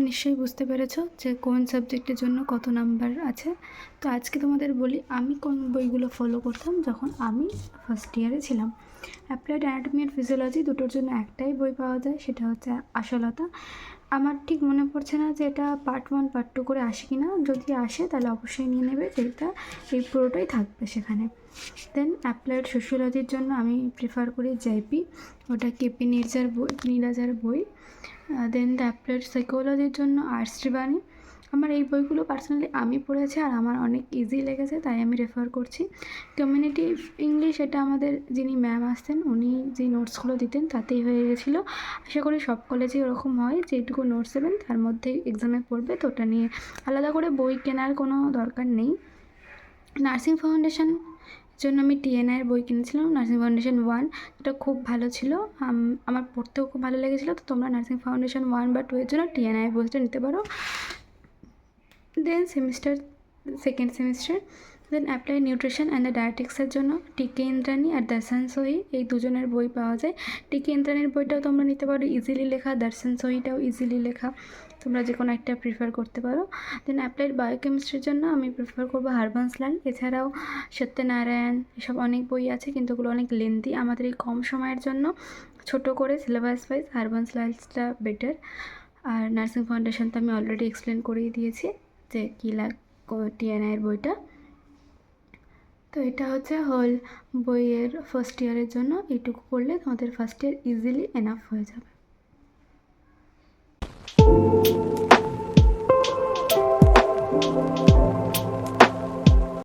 নিশ্চয়ই বুঝতে পেরেছো যে কোন সাবজেক্টের জন্য কত নাম্বার আছে। তো আজকে তোমাদের বলি আমি কোন বইগুলো ফলো করতাম যখন আমি ফার্স্ট ইয়ারে ছিলাম। অ্যাপ্লাইড অ্যানাটমি আর ফিজিওলজি দুটোর জন্য একটাই বই পাওয়া যায়, সেটা হচ্ছে আশালতা। আমার ঠিক মনে পড়ছে না যে এটা পার্ট 1 পার্ট 2 করে আসে কি না, যদি আসে তাহলে অবশ্যই নিয়ে নেবে, যেটা এই পুরোটাই থাকবে সেখানে। দেন অ্যাপ্লাইড সোশিওলজির জন্য আমি প্রেফার করি জেপি, ওটা কেপি নীরাজার বই। দেন দ্য অ্যাপ্লাইড সাইকোলজির জন্য আর শ্রীবাণী। আমার এই বইগুলো পার্সোনালি আমি পড়েছি আর আমার অনেক ইজি লেগেছে, তাই আমি রেফার করছি। কমিউনিটি ইংলিশ, এটা আমাদের যিনি ম্যাম আসতেন উনি যে নোটসগুলো দিতেন তাতেই হয়ে গেছিলো। আশা করি সব কলেজে ওরকম হয়, যেটুকু নোটস দেবেন তার মধ্যেই এক্সামে পড়বে, তো ওটা নিয়ে আলাদা করে বই কেনার কোনো দরকার নেই। নার্সিং ফাউন্ডেশন জন্য আমি টিএনআইয়ের বই কিনেছিলাম, নার্সিং ফাউন্ডেশন 1, যেটা খুব ভালো ছিল, আমার পড়তেও খুব ভালো লেগেছিলো। তো তোমরা নার্সিং ফাউন্ডেশন 1 বা 2 এর জন্য টিএনআইয়ের বইটা নিতে পারো। Then second semester then apply nutrition and the ডায়েটিক্সের জন্য টিকে ইন্দ্রাণী আর দর্শন সোহি, এই দুজনের বই পাওয়া যায়। টিকে ইন্দ্রাণীর বইটাও তোমরা নিতে পারো, ইজিলি লেখা, দর্শন সোহিটাও ইজিলি লেখা, তোমরা যে কোনো একটা প্রিফার করতে পারো। দেন অ্যাপ্লাইড বায়োকেমিস্ট্রির জন্য আমি প্রিফার করবো হরবংশলাল, এছাড়াও সত্যনারায়ণ, এসব অনেক বই আছে কিন্তু ওগুলো অনেক লেন্দি। আমাদের এই কম সময়ের জন্য ছোট করে সিলেবাস ওয়াইজ হরবংশলালটা বেটার। আর নার্সিং ফাউন্ডেশন তো আমি অলরেডি এক্সপ্লেন করেই দিয়েছি যে কী টিএনআইয়ের বইটা। তো এটা হচ্ছে হোল বইয়ের ফার্স্ট ইয়ারের জন্য, এইটুকু করলে তোমাদের ফার্স্ট ইয়ার ইজিলি এনাফ হয়ে যাবে।